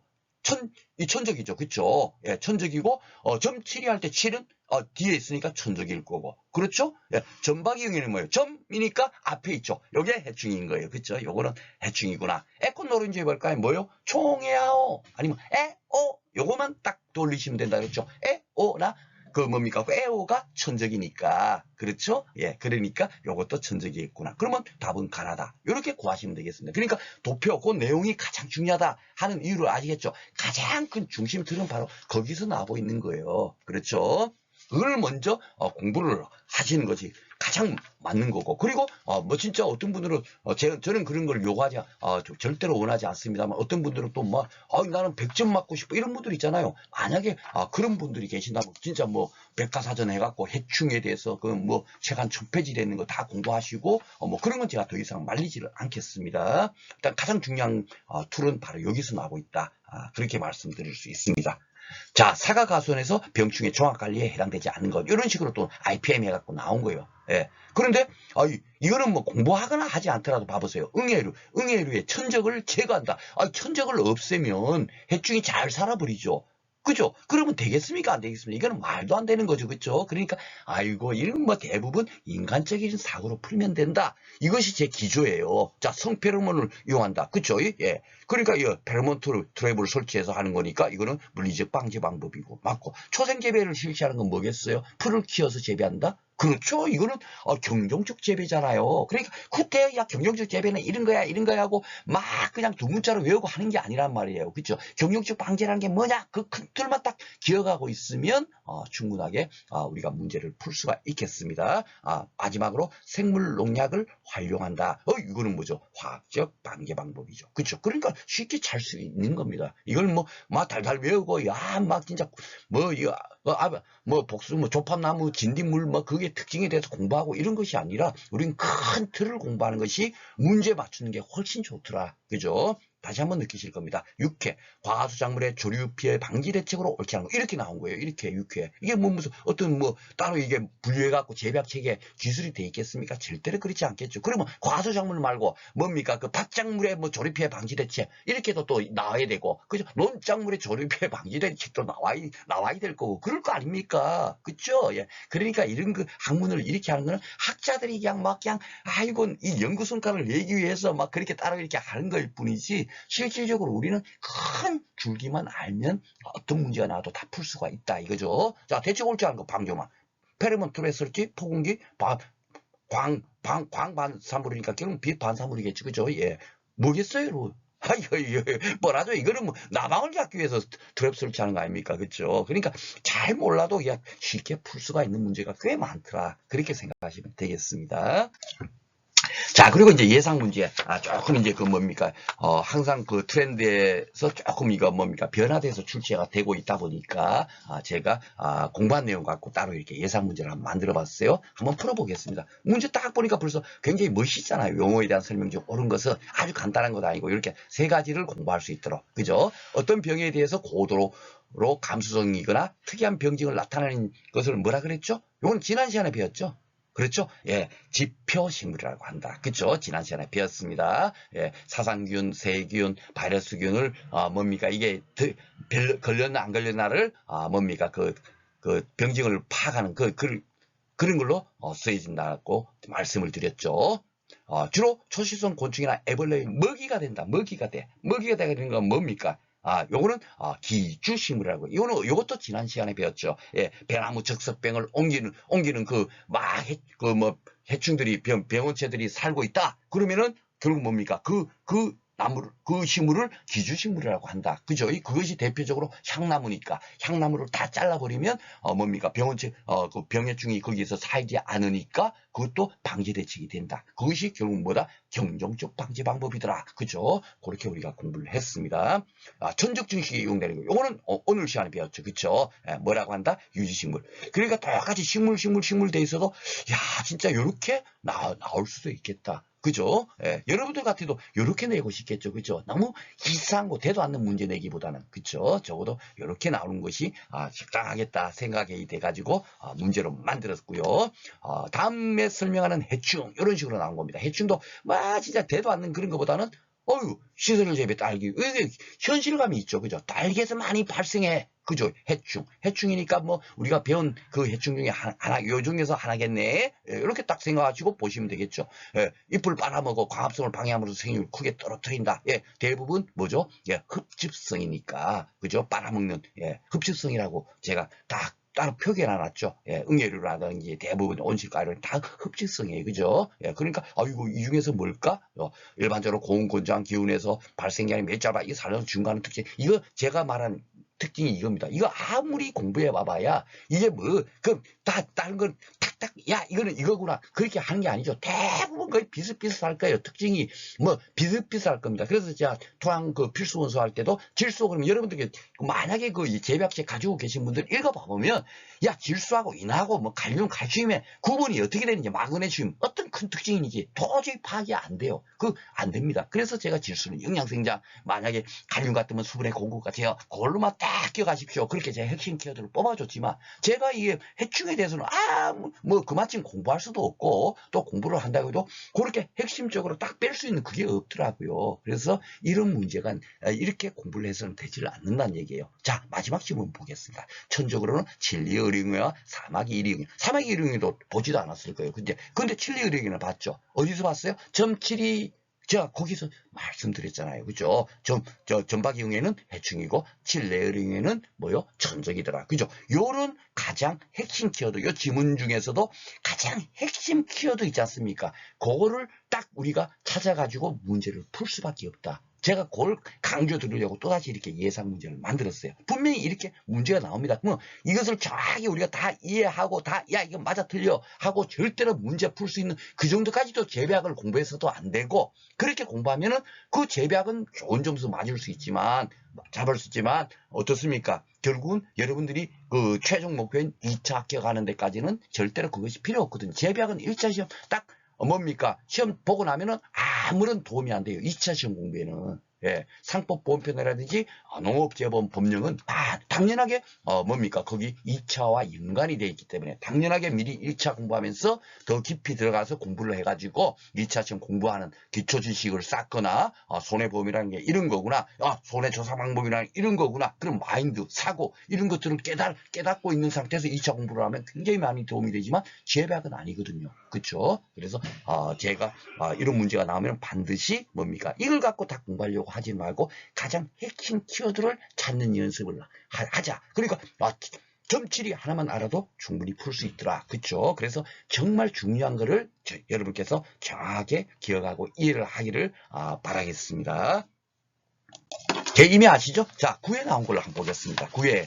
이 천적이죠. 그쵸? 예, 천적이고, 점 치리할 때 칠은, 뒤에 있으니까 천적일 거고. 그렇죠? 예, 점박이 경우에는 뭐예요? 점이니까 앞에 있죠. 요게 해충인 거예요. 그쵸? 요거는 해충이구나. 에코 노른지 해볼까요? 뭐요? 총에아오. 아니면 에오. 요거만 딱 돌리시면 된다. 그렇죠? 에오나, 뭡니까? 에오가 천적이니까. 그렇죠? 예, 그러니까 요것도 천적이겠구나. 그러면 답은 가나다. 이렇게 구하시면 되겠습니다. 그러니까 도표, 그 내용이 가장 중요하다 하는 이유를 아시겠죠? 가장 큰 중심틀은 바로 거기서 나오고 있는 거예요. 그렇죠? 그걸 먼저 공부를 하시는 것이 가장 맞는 거고. 그리고 진짜 어떤 분들은 저는 그런 걸 요구하지 절대로 원하지 않습니다만, 어떤 분들은 또 나는 100점 맞고 싶어 이런 분들 있잖아요. 만약에 그런 분들이 계신다면 진짜 백과사전 해갖고 해충에 대해서 책 한 1000페이지 되는 거 다 공부하시고 그런 건 제가 더 이상 말리지를 않겠습니다. 일단 가장 중요한 툴은 바로 여기서 나오고 있다. 그렇게 말씀드릴 수 있습니다. 자, 사과가수원에서 병충해 종합관리에 해당되지 않는 것, 이런 식으로 또 IPM 해갖고 나온 거예요. 예. 그런데 이거는 공부하거나 하지 않더라도 봐보세요. 응애류의 천적을 제거한다. 천적을 없애면 해충이 잘 살아버리죠. 그죠? 그러면 되겠습니까? 안 되겠습니까? 이거는 말도 안 되는 거죠. 그죠? 그러니까, 이런 대부분 인간적인 사고로 풀면 된다. 이것이 제 기조예요. 자, 성페로몬을 이용한다. 그죠? 예. 그러니까, 이 페로몬 트랩을 설치해서 하는 거니까, 이거는 물리적 방지 방법이고, 맞고. 초생 재배를 실시하는 건 뭐겠어요? 풀을 키워서 재배한다? 그렇죠. 이거는 경종적 재배잖아요. 그러니까 그때 경종적 재배는 이런 거야 하고 막 그냥 두 문자로 외우고 하는 게 아니란 말이에요. 그렇죠? 경종적 방제라는 게 뭐냐? 그 큰 틀만 딱 기억하고 있으면 충분하게 우리가 문제를 풀 수가 있겠습니다. 마지막으로 생물 농약을 활용한다. 이거는 뭐죠? 화학적 방제 방법이죠. 그렇죠? 그러니까 쉽게 잘 수 있는 겁니다. 이걸 막 달달 외우고 막 진짜 복수, 조팝나무, 진딧물, 그게 특징에 대해서 공부하고 이런 것이 아니라, 우린 큰 틀을 공부하는 것이 문제 맞추는 게 훨씬 좋더라. 그죠? 다시 한번 느끼실 겁니다. 6회, 과수작물의 조류 피해 방지 대책으로 옳지 않은 거. 이렇게 나온 거예요. 이렇게 6회. 이게 무슨, 따로 이게 분류해갖고 재배학 책에 기술이 돼 있겠습니까? 절대로 그렇지 않겠죠. 그러면 과수작물 말고, 뭡니까? 밭작물의 조류 피해 방지 대책. 이렇게도 또 나와야 되고, 그죠? 논작물의 조류 피해 방지 대책도 나와야 될 거고, 그럴 거 아닙니까? 그죠? 예. 그러니까 이런 학문을 이렇게 하는 거는 학자들이 그냥 이 연구 성과를 내기 위해서 그렇게 따로 이렇게 하는 걸 뿐이지, 실질적으로 우리는 큰 줄기만 알면 어떤 문제가 나와도 다 풀 수가 있다 이거죠. 자, 대책 옳지 않은 거 방조만. 페로몬 트랩 설치, 포공기, 광 반사물이니까 결국 빛 반사물이겠지. 그죠? 예. 뭐겠어요? 뭐라도 이거는 나방을 잡기 위해서 트랩 설치하는 거 아닙니까? 그렇죠? 그러니까 잘 몰라도 쉽게 풀 수가 있는 문제가 꽤 많더라. 그렇게 생각하시면 되겠습니다. 자, 그리고 이제 예상 문제. 조금 이제 항상 트렌드에서 조금 변화돼서 출제가 되고 있다 보니까, 제가, 공부한 내용 갖고 따로 이렇게 예상 문제를 한번 만들어 봤어요. 한번 풀어보겠습니다. 문제 딱 보니까 벌써 굉장히 멋있잖아요. 용어에 대한 설명 중 옳은 것은 아주 간단한 것 아니고, 이렇게 세 가지를 공부할 수 있도록. 그죠? 어떤 병에 대해서 고도로 감수성이거나 특이한 병증을 나타내는 것을 뭐라 그랬죠? 이건 지난 시간에 배웠죠? 그렇죠? 예, 지표식물이라고 한다. 그렇죠? 지난 시간에 배웠습니다. 예, 사상균, 세균, 바이러스균을 이게 걸렸나 안 걸렸나를 병증을 파악하는 그런 걸로 쓰여진다고 말씀을 드렸죠. 주로 초식성 곤충이나 애벌레의 먹이가 된다. 먹이가 돼. 먹이가 되는 건 뭡니까? 요거는 기주식물이라고. 요것도 지난 시간에 배웠죠. 예, 배나무 적석병을 옮기는 해충들이 병원체들이 살고 있다. 그러면은 결국 뭡니까? 그 식물을 기주식물이라고 한다. 그죠? 그것이 대표적으로 향나무니까. 향나무를 다 잘라버리면, 뭡니까? 그 병해충이 거기에서 살지 않으니까 그것도 방지 대책이 된다. 그것이 결국 뭐다? 경종적 방지 방법이더라. 그죠? 그렇게 우리가 공부를 했습니다. 천적 증식에 이용되는 거. 요거는 오늘 시간에 배웠죠. 그쵸? 뭐라고 한다? 유지식물. 그러니까 똑같이 식물 돼 있어도, 야, 진짜 요렇게 나올 수도 있겠다. 그죠? 예, 여러분들 같아도 이렇게 내고 싶겠죠. 그죠? 너무 이상하고 대도 않는 문제 내기보다는, 그죠? 적어도 이렇게 나오는 것이 적당하겠다 생각이 돼가지고 문제로 만들었고요. 다음에 설명하는 해충, 이런 식으로 나온 겁니다. 해충도 진짜 대도 않는 그런 것보다는 시설 재배 딸기. 이게 현실감이 있죠. 그죠? 딸기에서 많이 발생해. 그죠? 해충이니까 우리가 배운 그 해충 중에 하나, 요 중에서 하나겠네. 이렇게 딱 생각하시고 보시면 되겠죠. 잎을 빨아먹어 광합성을 방해하면서 생육을 크게 떨어뜨린다. 대부분 뭐죠? 흡집성이니까. 그죠? 빨아먹는, 흡집성이라고 제가 딱 따로 표기해놨죠. 응애류라든지 대부분 온실가루는 다 흡집성이에요. 그죠? 그러니까, 이 중에서 뭘까? 일반적으로 고온건조한 기온에서 발생량이 몇 잡아, 이 산업 증가하는 특징. 이거 제가 말한 특징이 이겁니다. 이거 아무리 공부해 봐봐야, 이게 다른 건 탁탁, 이거는 이거구나. 그렇게 하는 게 아니죠. 대부분 거의 비슷비슷할 거예요. 특징이, 비슷비슷할 겁니다. 그래서 제가 토양 필수 원서 할 때도 질소, 그러면 여러분들, 만약에 재배학책 가지고 계신 분들 읽어봐보면, 질소하고 인하고 칼륨, 칼슘의 구분이 어떻게 되는지, 마그네슘, 어떤 큰 특징인지 도저히 파악이 안 돼요. 안 됩니다. 그래서 제가 질소는 영양생장, 만약에 칼륨 같으면 수분의 공급 같아요. 그걸로만 딱 기억하십시오. 그렇게 제가 핵심 키워드를 뽑아줬지만, 제가 이게 해충에 대해서는 그만큼 공부할 수도 없고, 또 공부를 한다고 해도 그렇게 핵심적으로 딱 뺄 수 있는 그게 없더라고요. 그래서 이런 문제가 이렇게 공부를 해서는 되지를 않는다는 얘기예요. 자, 마지막 질문 보겠습니다. 천적으로는 진리의룡이와 사마귀의룡. 사마귀의룡도 보지도 않았을 거예요. 근데 진리의룡이는 봤죠. 어디서 봤어요? 점칠이 제가 거기서 말씀드렸잖아요. 그죠? 점박이응에는 해충이고, 칠레의응에는 천적이더라. 그죠? 요런 가장 핵심 키워드, 요 지문 중에서도 가장 핵심 키워드 있지 않습니까? 그거를 딱 우리가 찾아가지고 문제를 풀 수밖에 없다. 제가 그걸 강조 드리려고 또다시 이렇게 예상 문제를 만들었어요. 분명히 이렇게 문제가 나옵니다. 이것을 정확히 우리가 다 이해하고 이거 맞아 틀려 하고 절대로 문제 풀 수 있는 그 정도까지도 재배학을 공부해서도 안 되고, 그렇게 공부하면은 그 재배학은 좋은 점수 맞을 수 있지만, 잡을 수 있지만, 어떻습니까? 결국은 여러분들이 최종 목표인 2차 합격하는 데까지는 절대로 그것이 필요 없거든요. 재배학은 1차 시험 딱 뭡니까? 시험 보고 나면은 아무런 도움이 안 돼요. 2차 시험 공부에는. 상법 보험편이라든지 농업재보험 법령은 당연하게 거기 2차와 연관이 되어 있기 때문에 당연하게 미리 1차 공부하면서 더 깊이 들어가서 공부를 해가지고 2차 시험 공부하는 기초 지식을 쌓거나 손해보험이라는 게 이런 거구나, 손해조사 방법이라는 게 이런 거구나, 그런 마인드, 사고 이런 것들을 깨닫고 있는 상태에서 2차 공부를 하면 굉장히 많이 도움이 되지만 재배학은 아니거든요. 그렇죠? 그래서 제가 이런 문제가 나오면 반드시 이걸 갖고 다 공부하려고 하지 말고 가장 핵심 키워드를 찾는 연습을 하자. 그러니까 점칠이 하나만 알아도 충분히 풀 수 있더라. 그렇죠? 그래서 정말 중요한 거를 여러분께서 정확하게 기억하고 이해를 하기를 바라겠습니다. 이미 아시죠? 자, 9회 나온 걸로 한번 보겠습니다. 9회.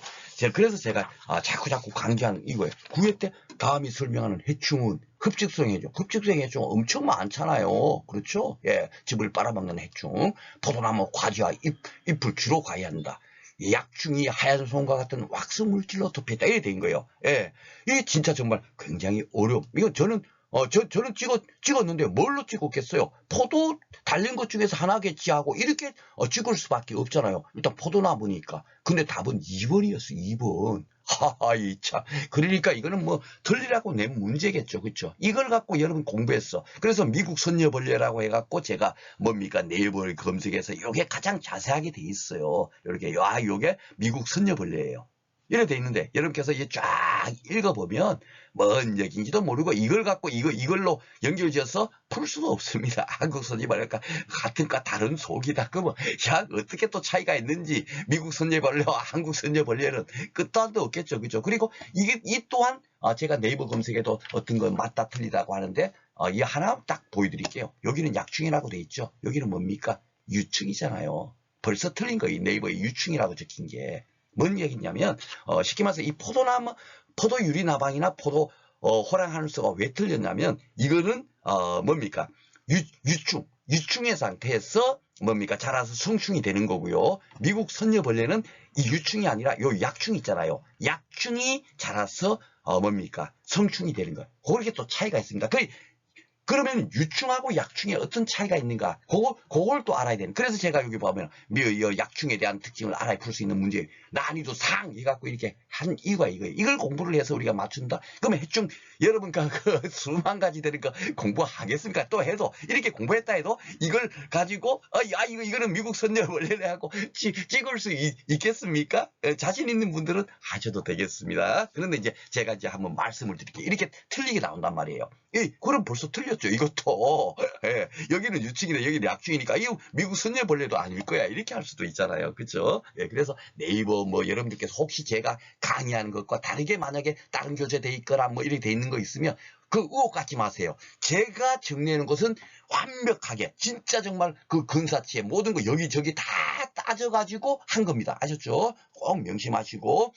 그래서 제가 자꾸 강조하는 이거예요. 9회 때 다음이 설명하는 해충은 흡집성해죠. 흡집성 해충 엄청 많잖아요. 그렇죠? 즙을 빨아먹는 해충. 포도나무 과지와 잎을 주로 과해한다. 약충이 하얀 손과 같은 왁스 물질로 덮였다. 이렇게 된 거예요. 이게 진짜 정말 굉장히 어려움. 이건 저는 찍었는데 뭘로 찍었겠어요? 포도 달린 것 중에서 하나겠지 하고 이렇게 찍을 수밖에 없잖아요. 일단 포도나무니까. 근데 답은 2번이었어. 2번. 하하, 참. 그러니까 이거는 틀리라고 낸 문제겠죠. 그렇죠? 이걸 갖고 여러분 공부했어. 그래서 미국 선녀벌레라고 해갖고 제가 네이버를 검색해서 이게 가장 자세하게 돼 있어요. 이렇게 요게 미국 선녀벌레예요. 이래 돼 있는데 여러분께서 이게 쫙 읽어보면 뭔 얘기인지도 모르고 이걸 갖고 이걸로 연결지어서 풀 수는 없습니다. 한국 선제벌레가 같은 과 다른 속이다. 그러면 야 어떻게 또 차이가 있는지 미국 선제벌레와 한국 선제벌레는 끝도 한도 없겠죠. 그죠? 그리고 이 또한 제가 네이버 검색에도 어떤 건 맞다 틀리다고 하는데 이 하나 딱 보여드릴게요. 여기는 약충이라고 돼 있죠. 여기는 뭡니까? 유충이잖아요. 벌써 틀린 거 이 네이버에 유충이라고 적힌 게 뭔 얘기냐면 쉽게 말해서 이 포도 유리나방이나 포도 호랑하늘소가 왜 틀렸냐면 이거는 뭡니까? 유충의 상태에서 뭡니까? 자라서 성충이 되는 거고요. 미국 선녀벌레는 이 유충이 아니라 요 약충 있잖아요. 약충이 자라서 뭡니까? 성충이 되는 거예요. 그렇게 또 차이가 있습니다. 그러면 유충하고 약충에 어떤 차이가 있는가? 그걸 또 알아야 되는. 그래서 제가 여기 보면 약충에 대한 특징을 알아야 풀 수 있는 문제. 난이도 상 해갖고 이렇게 한 이유가 이거예요. 이걸 공부를 해서 우리가 맞춘다. 그러면 해충 여러분과 그 수만 가지 되는 거 공부하겠습니까? 또 해도 이렇게 공부했다 해도 이걸 가지고 이거는 미국 선녀벌레래 하고 찍을 수 있겠습니까? 자신 있는 분들은 하셔도 되겠습니다. 그런데 이제 제가 이제 한번 말씀을 드릴게요. 이렇게 틀리게 나온단 말이에요. 그럼 벌써 틀렸죠. 이것도 여기는 유충이네 여기는 약충이니까 이거 미국 선녀벌레도 아닐 거야 이렇게 할 수도 있잖아요. 그렇죠? 그래서 네이버 뭐 여러분들께서 혹시 제가 강의하는 것과 다르게 만약에 다른 교재돼 있거나 뭐 이렇게 돼 있는 거 있으면 그 의혹 갖지 마세요. 제가 정리하는 것은 완벽하게 진짜 정말 그 근사치에 모든 거 여기저기 다 따져가지고 한 겁니다. 아셨죠? 꼭 명심하시고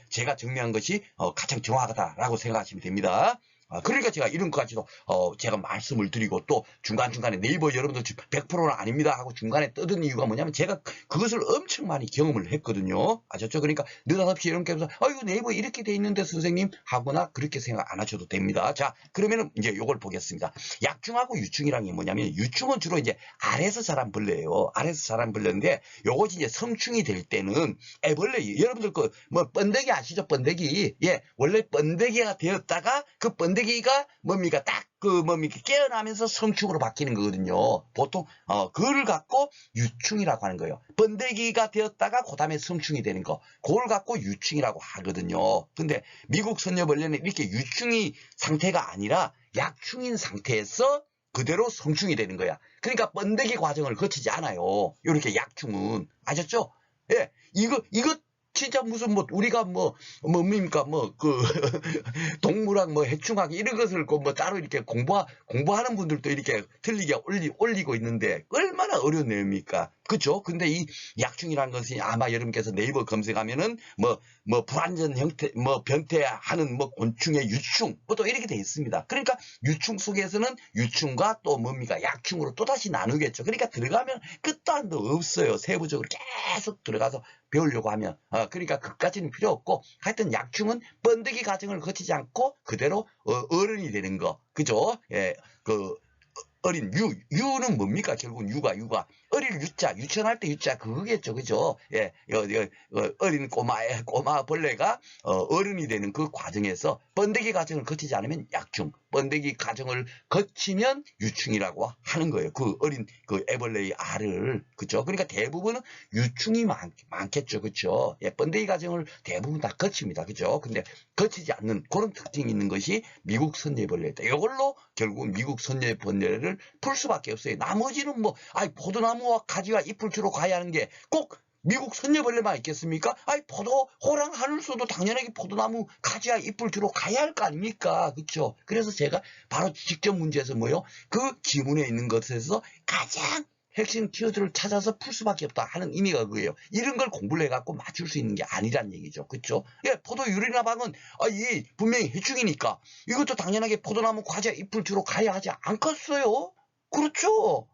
제가 정리한 것이 가장 정확하다라고 생각하시면 됩니다. 그러니까 제가 이런 것까지도 제가 말씀을 드리고 또 중간중간에 네이버 여러분들 100%는 아닙니다 하고 중간에 떠든 이유가 뭐냐면 제가 그것을 엄청 많이 경험을 했거든요. 아셨죠? 그러니까 느닷없이 이렇게 해서 이거 네이버 이렇게 돼 있는데 선생님 하거나 그렇게 생각 안 하셔도 됩니다. 자 그러면은 이제 요걸 보겠습니다. 약충하고 유충이란 게 뭐냐면 유충은 주로 이제 알에서 자란 벌레예요. 알에서 자란 벌레인데 요것이 이제 성충이 될 때는 애벌레 여러분들 그 뭐 번데기 아시죠? 번데기 원래 번데기가 되었다가 그 번데기가 뭡니까 깨어나면서 성충으로 바뀌는 거거든요. 보통 그걸 갖고 유충이라고 하는 거예요. 번데기가 되었다가 그 다음에 성충이 되는 거 그걸 갖고 유충이라고 하거든요. 근데 미국 선녀벌레는 이렇게 유충이 상태가 아니라 약충인 상태에서 그대로 성충이 되는 거야. 그러니까 번데기 과정을 거치지 않아요. 이렇게 약충은 아셨죠? 이거 진짜 무슨 우리가 뭡니까 동물학 해충학 이런 것을 따로 이렇게 공부하는 분들도 이렇게 틀리게 올리고 있는데 얼마나 어려운 내용입니까? 그죠? 근데 이 약충이라는 것이 아마 여러분께서 네이버 검색하면은 불완전 형태 변태하는 곤충의 유충 또 이렇게 돼 있습니다. 그러니까 유충 속에서는 유충과 또 약충으로 또다시 나누겠죠. 그러니까 들어가면 끝도 한도 없어요. 세부적으로 계속 들어가서 배우려고 하면 그러니까 그까지는 필요 없고 하여튼 약충은 번데기 과정을 거치지 않고 그대로 어른이 되는 거 그죠? 어린 유는 뭡니까? 결국은 유가 어릴 유자 유치원할 때 유자 그거겠죠. 그죠? 어린 꼬마 벌레가 어른이 되는 그 과정에서 번데기 과정을 거치지 않으면 약충, 번데기 과정을 거치면 유충이라고 하는 거예요. 그 어린 그 애벌레의 알을 그죠? 그러니까 대부분은 유충이 많겠죠. 그죠? 번데기 과정을 대부분 다 거칩니다. 그죠? 근데 거치지 않는 그런 특징이 있는 것이 미국 선녀벌레다. 이걸로 결국은 미국 선녀벌레를 풀 수밖에 없어요. 나머지는 포도나무와 가지와 잎을 주로 가야 하는 게 꼭 미국 선녀벌레만 있겠습니까? 호랑 하늘소도 당연하게 포도나무 가지와 잎을 주로 가야 할 거 아닙니까? 그렇죠? 그래서 제가 바로 직접 문제에서 그 지문에 있는 것에서 가장 핵심 키워드를 찾아서 풀 수밖에 없다 하는 의미가 그거예요. 이런 걸 공부를 해갖고 맞출 수 있는 게 아니란 얘기죠. 그렇죠? 포도 유리나방은 분명히 해충이니까 이것도 당연하게 포도나무 과자 잎을 주로 가야 하지 않겠어요? 그렇죠?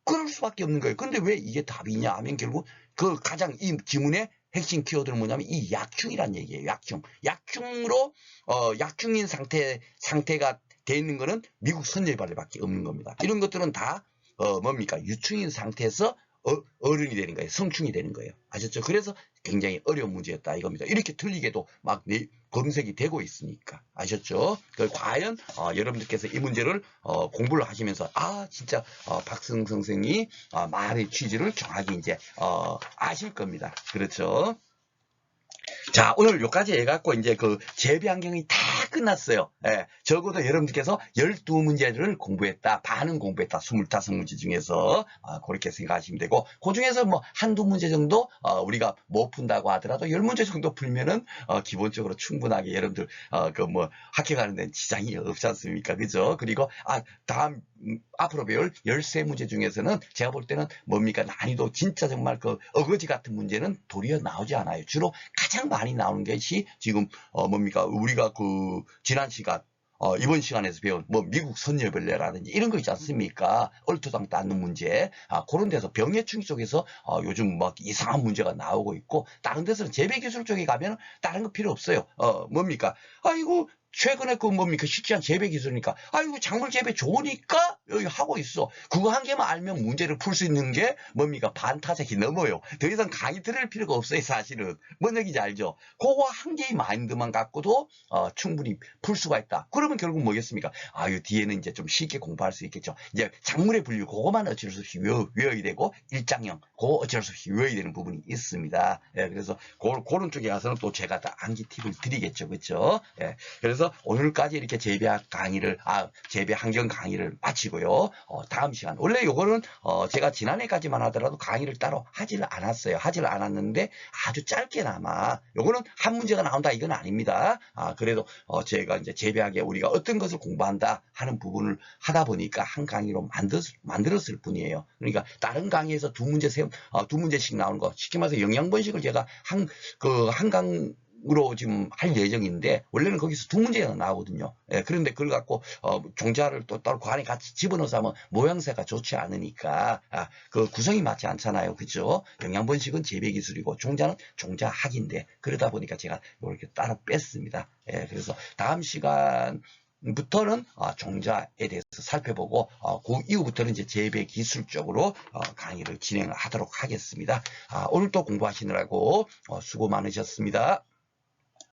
그럴 수밖에 없는 거예요. 근데 왜 이게 답이냐 하면 결국 그 가장 이 지문의 핵심 키워드는 뭐냐면 이 약충이란 얘기예요. 약충으로 약충인 상태가 돼 있는 거는 미국 선녀벌레밖에 없는 겁니다. 이런 것들은 다 유충인 상태에서 어른이 되는 거예요. 성충이 되는 거예요. 아셨죠? 그래서 굉장히 어려운 문제였다 이겁니다. 이렇게 틀리게도 검색이 되고 있으니까. 아셨죠? 과연 여러분들께서 이 문제를 공부를 하시면서 진짜 박승 선생이 말의 취지를 정확히 이제 아실 겁니다. 그렇죠? 자, 오늘 여기까지 해갖고 이제 그 재배 환경이 다 끝났어요. 예, 적어도 여러분들께서 12문제를 공부했다. 반은 공부했다. 25문제 중에서. 그렇게 생각하시면 되고, 그 중에서 뭐 한두 문제 정도, 우리가 못 푼다고 하더라도 10문제 정도 풀면은, 기본적으로 충분하게 여러분들, 그 뭐 합격하는 데는 지장이 없지 않습니까? 그죠? 그리고, 다음, 앞으로 배울 13문제 중에서는 제가 볼 때는 뭡니까? 난이도 진짜 정말 그 어거지 같은 문제는 도리어 나오지 않아요. 주로 가장 많이 나오는 것이 지금 뭡니까? 우리가 그 지난 시간 이번 시간에서 배운 뭐 미국 선열벌레라든지 이런 거 있지 않습니까? 얼토당도 않는 문제. 그런 데서 병해충 쪽에서 요즘 막 이상한 문제가 나오고 있고, 다른 데서는 재배기술 쪽에 가면 다른 거 필요 없어요. 뭡니까? 아이고 최근에 그 뭡니까 식재한 재배 기술이니까 아이고 작물 재배 좋으니까 여기 하고 있어. 그거 한 개만 알면 문제를 풀 수 있는 게 뭡니까 반타작이 넘어요. 더 이상 강의 들을 필요가 없어요. 사실은 뭔 얘기인지 알죠? 그거 한 개의 마인드만 갖고도 충분히 풀 수가 있다. 그러면 결국 뭐겠습니까? 이 뒤에는 이제 좀 쉽게 공부할 수 있겠죠. 이제 작물의 분류 그거만 어쩔 수 없이 외워야 되고, 일장형 그거 어쩔 수 없이 외워야 되는 부분이 있습니다. 예, 그래서 그런 쪽에 가서는 또 제가 다 암기 팁을 드리겠죠. 그렇죠? 예, 그래서 오늘까지 이렇게 재배 강의를, 재배 환경 강의를 마치고요. 다음 시간. 원래 요거는, 제가 지난해까지만 하더라도 강의를 따로 하지를 않았어요. 하지를 않았는데 아주 짧게나마, 요거는 한 문제가 나온다 이건 아닙니다. 그래도, 제가 이제 재배하게 우리가 어떤 것을 공부한다 하는 부분을 하다 보니까 한 강의로 만들었을 뿐이에요. 그러니까 다른 강의에서 두 문제씩 나오는 거, 쉽게 말해서 영양분식을 제가 으로 지금 할 예정인데, 원래는 거기서 두 문제가 나오거든요. 예, 그런데 그걸 갖고 종자를 또 따로 그 안에 같이 집어넣어서 하면 모양새가 좋지 않으니까 그 구성이 맞지 않잖아요. 그죠? 영양분식은 재배기술이고 종자는 종자학인데, 그러다 보니까 제가 이렇게 따로 뺐습니다. 예, 그래서 다음 시간부터는 종자에 대해서 살펴보고, 그 이후부터는 이제 재배 기술 쪽으로 강의를 진행을 하도록 하겠습니다. 오늘 또 공부하시느라고 수고 많으셨습니다.